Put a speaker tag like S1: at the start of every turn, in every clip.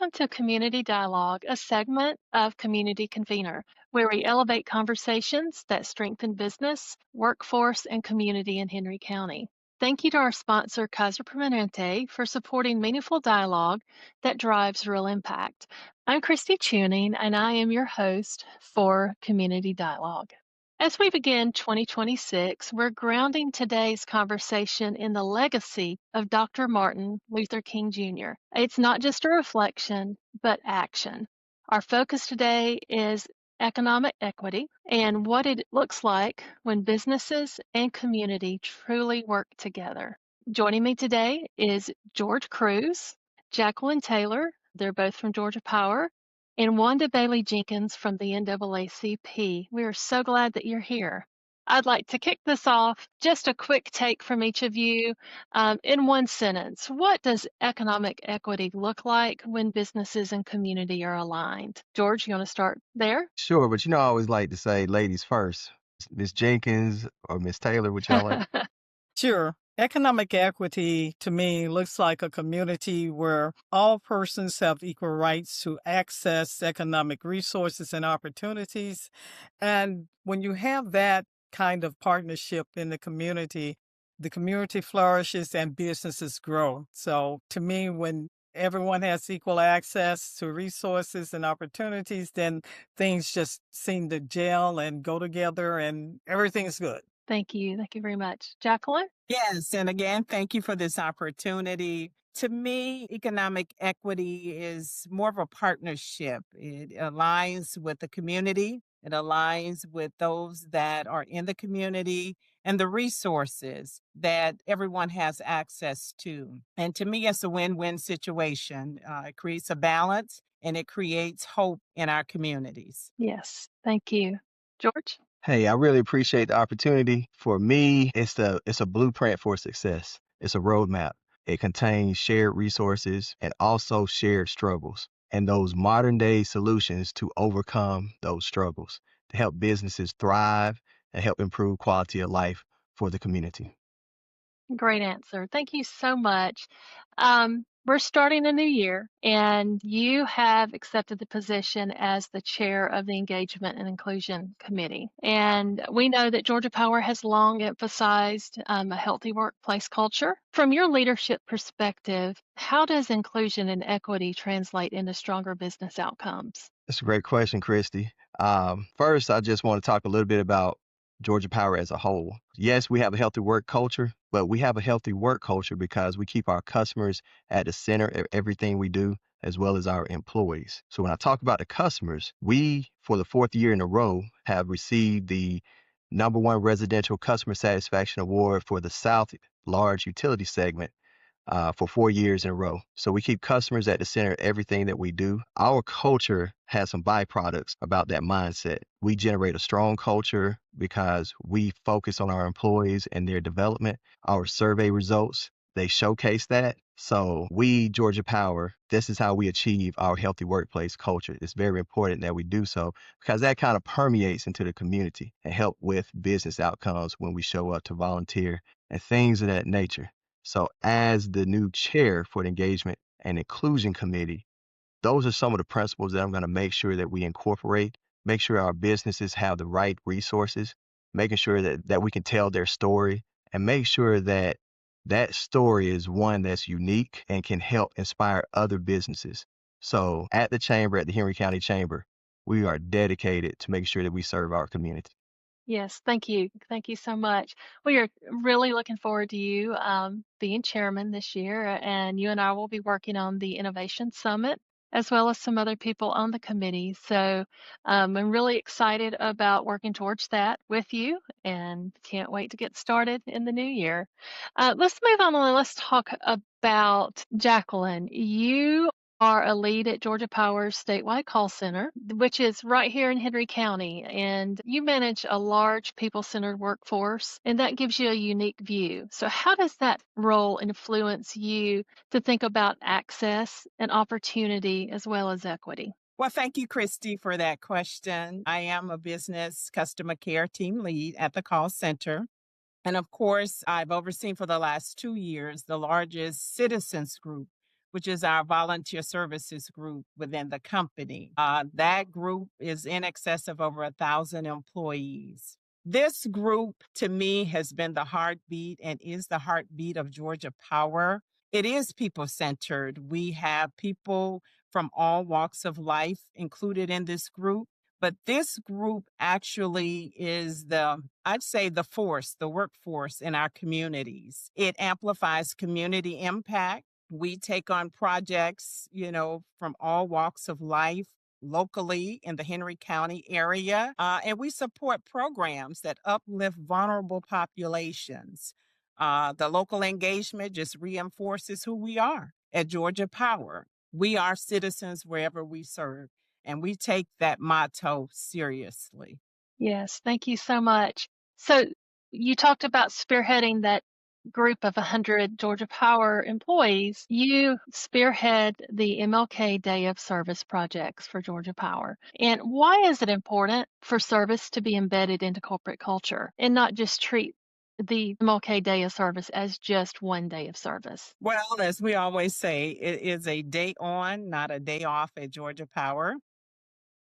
S1: welcome to Community Dialogue, a segment of Community Convener, where we elevate conversations that strengthen business, workforce, and community in Henry County. Thank you to our sponsor, Kaiser Permanente, for supporting meaningful dialogue that drives real impact. I'm Christy Chewning, and I am your host for Community Dialogue. As we begin 2026, we're grounding today's conversation in the legacy of Dr. Martin Luther King Jr. It's not just a reflection, but action. Our focus today is economic equity and what it looks like when businesses and community truly work together. Joining me today is George Cruz, Jacqueline Taylor, they're both from Georgia Power, and Wanda Bailey-Jenkins from the NAACP. We are so glad that you're here. I'd like to kick this off. Just a quick take from each of you in one sentence. What does economic equity look like when businesses and community are aligned? George, you want to start there?
S2: Sure, but I always like to say ladies first. Miss Jenkins or Miss Taylor, would y'all like?
S3: Sure. Economic equity to me looks like a community where all persons have equal rights to access economic resources and opportunities. And when you have that kind of partnership in the community flourishes and businesses grow. So to me, when everyone has equal access to resources and opportunities, then things just seem to gel and go together and everything's good.
S1: Thank you. Thank you very much. Jacqueline?
S4: Yes, and again, thank you for this opportunity. To me, economic equity is more of a partnership. It aligns with the community, it aligns with those that are in the community and the resources that everyone has access to. And to me, it's a win win situation. It creates a balance and it creates hope in our communities.
S1: Yes. Thank you. George?
S2: Hey, I really appreciate the opportunity. For me, it's a blueprint for success. It's a roadmap. It contains shared resources and also shared struggles and those modern day solutions to overcome those struggles to help businesses thrive and help improve quality of life for the community.
S1: Great answer. Thank you so much. We're starting a new year, and you have accepted the position as the chair of the Engagement and Inclusion Committee. And we know that Georgia Power has long emphasized a healthy workplace culture. From your leadership perspective, how does inclusion and equity translate into stronger business outcomes?
S2: That's a great question, Christy. First, I just want to talk a little bit about Georgia Power as a whole. Yes, we have a healthy work culture, but we have a healthy work culture because we keep our customers at the center of everything we do, as well as our employees. So when I talk about the customers, we, for the fourth year in a row, have received the #1 residential customer satisfaction award for the South large utility segment for 4 years in a row. So we keep customers at the center of everything that we do. Our culture has some byproducts about that mindset. We generate a strong culture because we focus on our employees and their development. Our survey results, they showcase that. So we, Georgia Power, this is how we achieve our healthy workplace culture. It's very important that we do so because that kind of permeates into the community and help with business outcomes when we show up to volunteer and things of that nature. So as the new chair for the Engagement and Inclusion Committee, those are some of the principles that I'm going to make sure that we incorporate, make sure our businesses have the right resources, making sure that we can tell their story, and make sure that that story is one that's unique and can help inspire other businesses. So at the chamber, at the Henry County Chamber, we are dedicated to making sure that we serve our community.
S1: Yes, thank you. Thank you so much. We are really looking forward to you being chairman this year, and you and I will be working on the Innovation Summit as well as some other people on the committee. So I'm really excited about working towards that with you and can't wait to get started in the new year. Let's move on and let's talk about Jacqueline. You are a lead at Georgia Power's statewide call center, which is right here in Henry County, and you manage a large people-centered workforce, and that gives you a unique view. So how does that role influence you to think about access and opportunity as well as equity?
S4: Well, thank you, Christy, for that question. I am a business customer care team lead at the call center. And of course, I've overseen for the last 2 years the largest citizens group which is our volunteer services group within the company. That group is in excess of over 1,000 employees. This group, to me, has been the heartbeat and is the heartbeat of Georgia Power. It is people-centered. We have people from all walks of life included in this group. But this group actually is I'd say the workforce in our communities. It amplifies community impact. We take on projects, from all walks of life locally in the Henry County area, and we support programs that uplift vulnerable populations. The local engagement just reinforces who we are at Georgia Power. We are citizens wherever we serve, and we take that motto seriously.
S1: Yes, thank you so much. So you talked about spearheading that group of 100 Georgia Power employees. You spearhead the MLK Day of Service projects for Georgia Power. And why is it important for service to be embedded into corporate culture and not just treat the MLK Day of Service as just one day of service?
S4: Well, as we always say, it is a day on, not a day off at Georgia Power.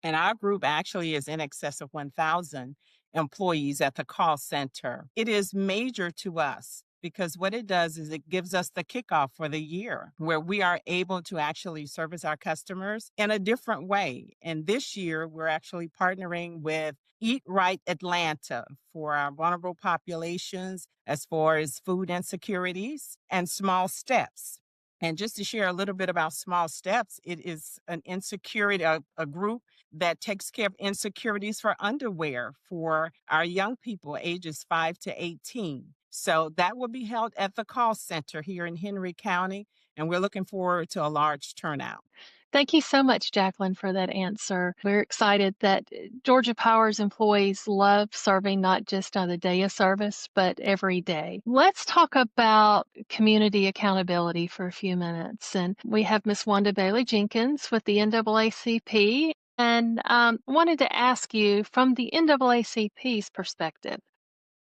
S4: And our group actually is in excess of 1,000 employees at the call center. It is major to us because what it does is it gives us the kickoff for the year where we are able to actually service our customers in a different way. And this year, we're actually partnering with Eat Right Atlanta for our vulnerable populations as far as food insecurities and Small Steps. And just to share a little bit about Small Steps, it is an insecurity, a group that takes care of insecurities for underwear for our young people ages 5 to 18. So that will be held at the call center here in Henry County, and we're looking forward to a large turnout.
S1: Thank you so much, Jacqueline, for that answer. We're excited that Georgia Power's employees love serving not just on the day of service, but every day. Let's talk about community accountability for a few minutes. And we have Miss Wanda Bailey-Jenkins with the NAACP. And wanted to ask you, from the NAACP's perspective,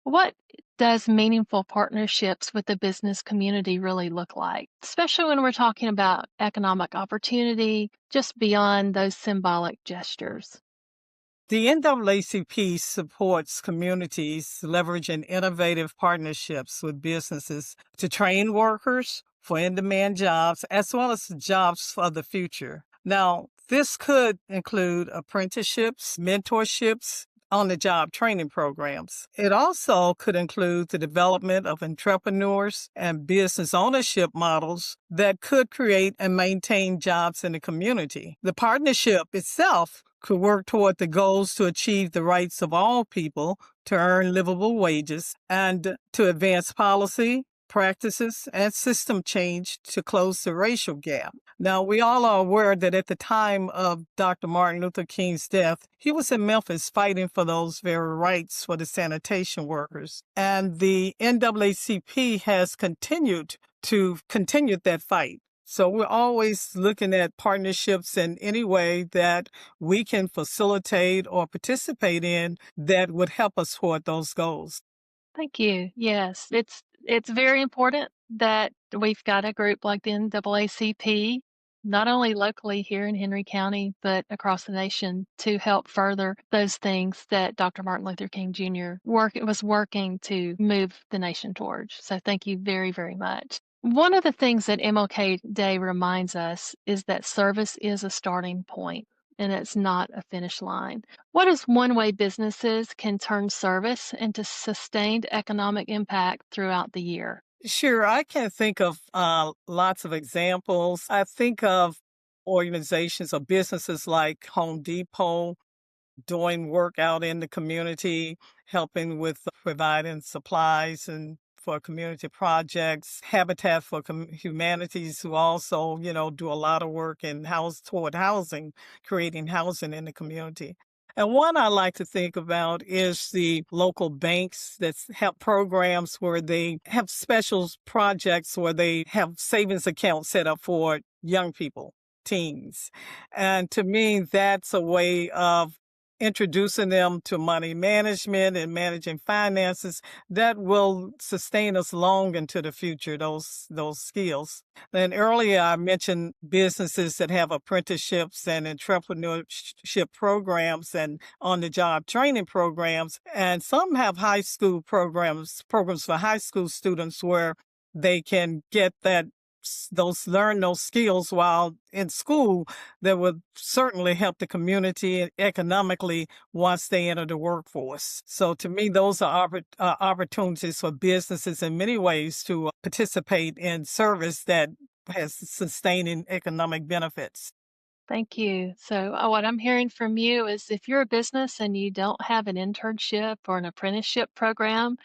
S1: what does meaningful partnerships with the business community really look like, especially when we're talking about economic opportunity, just beyond those symbolic gestures?
S3: The NAACP supports communities leveraging innovative partnerships with businesses to train workers for in-demand jobs as well as jobs for the future. Now, this could include apprenticeships, mentorships, on-the-job training programs. It also could include the development of entrepreneurs and business ownership models that could create and maintain jobs in the community. The partnership itself could work toward the goals to achieve the rights of all people to earn livable wages and to advance policy, practices, and system change to close the racial gap. Now, we all are aware that at the time of Dr. Martin Luther King's death, he was in Memphis fighting for those very rights for the sanitation workers. And the NAACP has continued that fight. So we're always looking at partnerships in any way that we can facilitate or participate in that would help us toward those goals.
S1: Thank you. Yes, it's very important that we've got a group like the NAACP, not only locally here in Henry County, but across the nation to help further those things that Dr. Martin Luther King Jr. was working to move the nation towards. So thank you very, very much. One of the things that MLK Day reminds us is that service is a starting point and it's not a finish line. What is one way businesses can turn service into sustained economic impact throughout the year?
S3: Sure, I can think of lots of examples. I think of organizations or businesses like Home Depot doing work out in the community, helping with providing supplies and for community projects, Habitat for Humanities, who also, do a lot of work in toward housing, creating housing in the community. And one I like to think about is the local banks that have programs where they have special projects where they have savings accounts set up for young people, teens. And to me, that's a way of introducing them to money management and managing finances that will sustain us long into the future, those skills. And earlier I mentioned businesses that have apprenticeships and entrepreneurship programs and on-the-job training programs, and some have high school programs for high school students where they can get learn those skills while in school that would certainly help the community economically once they enter the workforce. So to me, those are opportunities for businesses in many ways to participate in service that has sustaining economic benefits.
S1: Thank you. So, what I'm hearing from you is if you're a business and you don't have an internship or an apprenticeship program,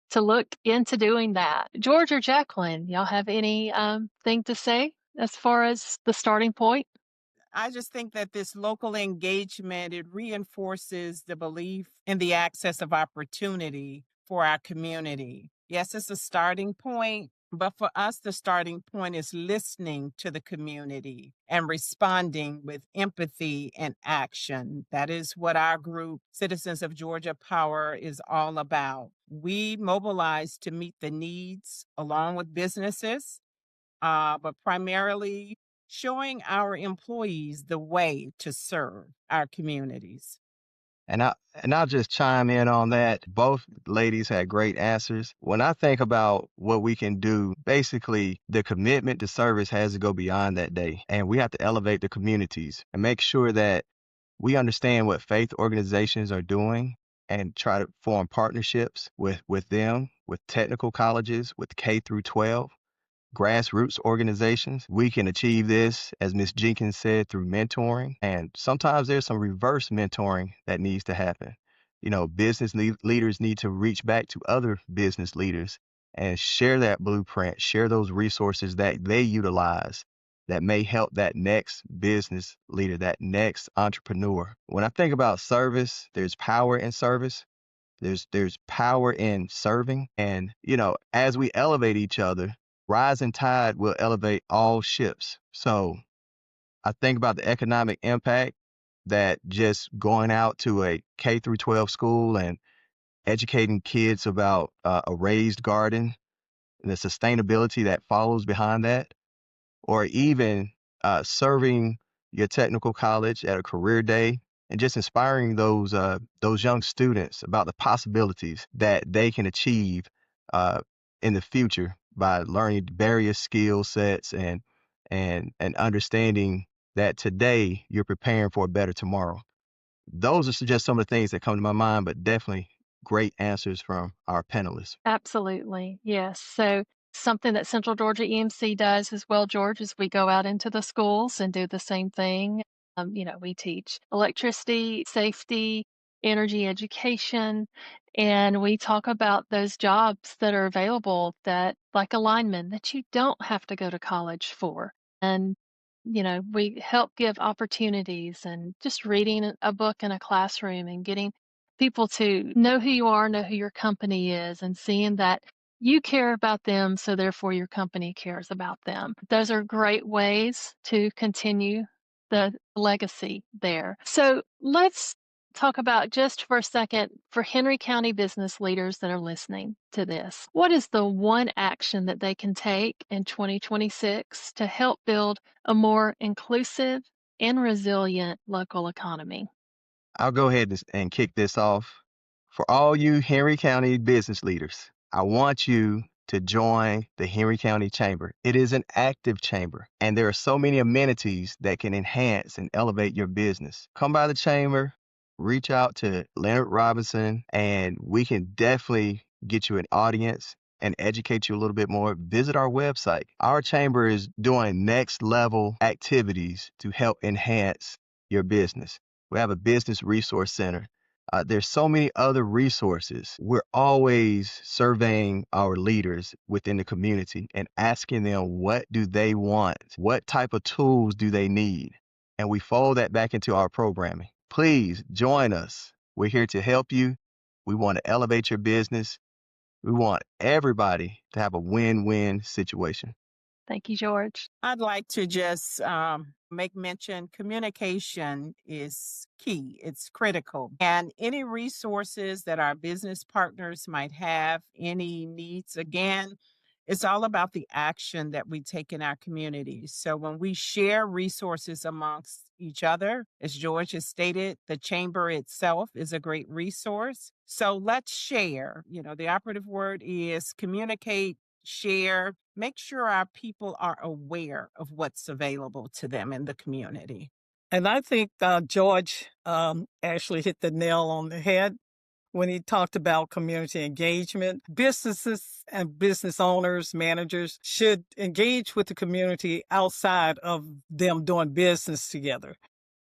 S1: to look into doing that. George or Jacqueline, y'all have any thing to say as far as the starting point?
S4: I just think that this local engagement, it reinforces the belief in the access of opportunity for our community. Yes, it's a starting point, but for us, the starting point is listening to the community and responding with empathy and action. That is what our group, Citizens of Georgia Power, is all about. We mobilize to meet the needs along with businesses, but primarily showing our employees the way to serve our communities.
S2: And I'll just chime in on that. Both ladies had great answers. When I think about what we can do, basically the commitment to service has to go beyond that day. And we have to elevate the communities and make sure that we understand what faith organizations are doing and try to form partnerships with them, with technical colleges, with K through 12. Grassroots organizations. We can achieve this, as Ms. Jenkins said, through mentoring. And sometimes there's some reverse mentoring that needs to happen. Business leaders need to reach back to other business leaders and share that blueprint, share those resources that they utilize that may help that next business leader, that next entrepreneur. When I think about service, there's power in service. There's power in serving. And, as we elevate each other, rising tide will elevate all ships. So I think about the economic impact that just going out to a K through 12 school and educating kids about a raised garden and the sustainability that follows behind that, or even serving your technical college at a career day and just inspiring those young students about the possibilities that they can achieve in the future by learning various skill sets and understanding that today you're preparing for a better tomorrow. Those are just some of the things that come to my mind, but definitely great answers from our panelists.
S1: Absolutely. Yes. So something that Central Georgia EMC does as well, George, is we go out into the schools and do the same thing. We teach electricity, safety, energy education, and we talk about those jobs that are available that, like a lineman, that you don't have to go to college for. And we help give opportunities and just reading a book in a classroom and getting people to know who you are, know who your company is, and seeing that you care about them, so therefore your company cares about them. Those are great ways to continue the legacy there. So let's talk about just for a second for Henry County business leaders that are listening to this. What is the one action that they can take in 2026 to help build a more inclusive and resilient local economy?
S2: I'll go ahead and kick this off. For all you Henry County business leaders, I want you to join the Henry County Chamber. It is an active chamber, and there are so many amenities that can enhance and elevate your business. Come by the chamber, reach out to Leonard Robinson, and we can definitely get you an audience and educate you a little bit more. Visit our website. Our chamber is doing next level activities to help enhance your business. We have a business resource center. There's so many other resources. We're always surveying our leaders within the community and asking them, what do they want? What type of tools do they need? And we fold that back into our programming. Please join us. We're here to help you. We want to elevate your business. We want everybody to have a win-win situation.
S1: Thank you, George.
S4: I'd like to just make mention communication is key, it's critical. And any resources that our business partners might have, any needs, again, it's all about the action that we take in our communities. So when we share resources amongst each other, as George has stated, the chamber itself is a great resource. So let's share. The operative word is communicate, share, make sure our people are aware of what's available to them in the community.
S3: And I think George actually hit the nail on the head when he talked about community engagement. Businesses and business owners, managers should engage with the community outside of them doing business together.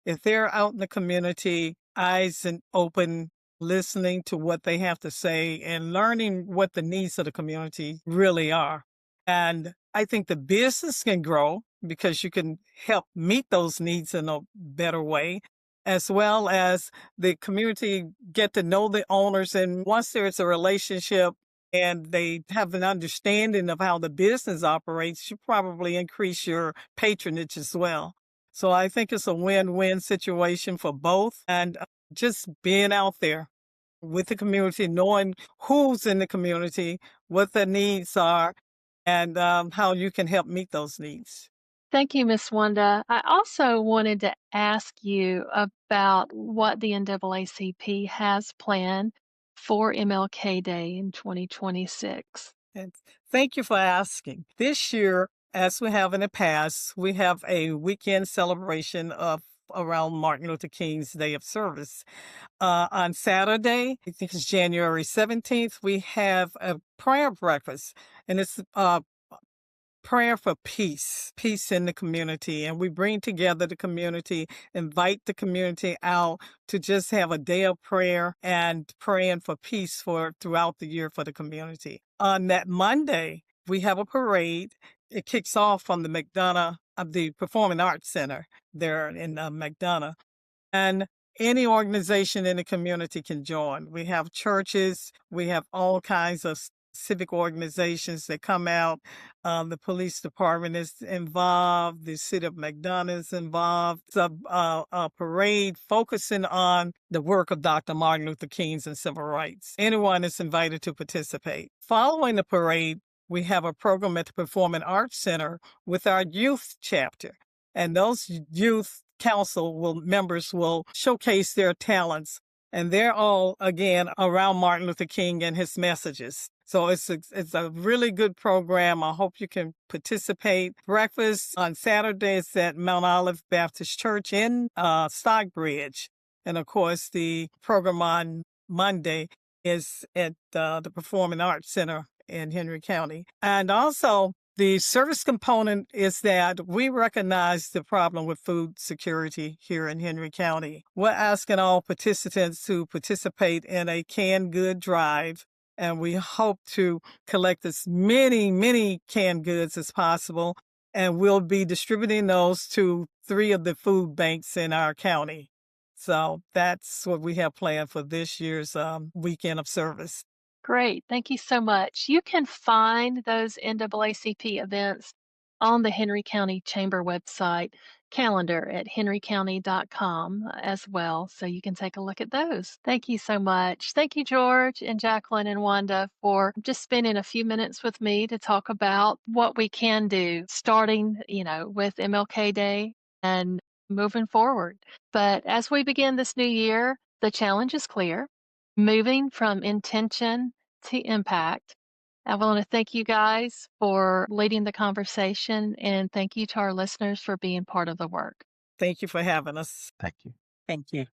S3: If they're out in the community, eyes and open, listening to what they have to say and learning what the needs of the community really are. And I think the business can grow because you can help meet those needs in a better way, as well as the community get to know the owners. And once there's a relationship and they have an understanding of how the business operates, you probably increase your patronage as well. So I think it's a win-win situation for both. And just being out there with the community, knowing who's in the community, what their needs are, and how you can help meet those needs.
S1: Thank you, Miss Wanda. I also wanted to ask you about what the NAACP has planned for MLK Day in 2026.
S3: And thank you for asking. This year, as we have in the past, we have a weekend celebration of around Martin Luther King's Day of Service. On Saturday, I think it's January 17th, we have a prayer breakfast, and it's prayer for peace in the community. And we bring together the community, invite the community out to just have a day of prayer and praying for peace throughout the year for the community. On that Monday, we have a parade. It kicks off from the the Performing Arts Center there in McDonough. And any organization in the community can join. We have churches, we have all kinds of civic organizations that come out. The police department is involved. The city of McDonough is involved. It's a parade focusing on the work of Dr. Martin Luther King's and civil rights. Anyone is invited to participate. Following the parade, we have a program at the Performing Arts Center with our youth chapter. And those youth council members will showcase their talents. And they're all, again, around Martin Luther King and his messages. So it's a really good program. I hope you can participate. Breakfast on Saturdays at Mount Olive Baptist Church in Stockbridge. And of course, the program on Monday is at the Performing Arts Center in Henry County. And also, the service component is that we recognize the problem with food security here in Henry County. We're asking all participants to participate in a canned good drive, and we hope to collect as many canned goods as possible, and we'll be distributing those to 3 of the food banks in our county. So that's what we have planned for this year's weekend of service.
S1: Great. Thank you so much. You can find those NAACP events on the Henry County Chamber website calendar at henrycounty.com as well, so you can take a look at those. Thank you so much. Thank you, George and Jacqueline and Wanda, for just spending a few minutes with me to talk about what we can do starting, with MLK Day and moving forward. But as we begin this new year, the challenge is clear. Moving from intention to impact. I want to thank you guys for leading the conversation, and thank you to our listeners for being part of the work.
S3: Thank you for having us.
S2: Thank you.
S4: Thank you.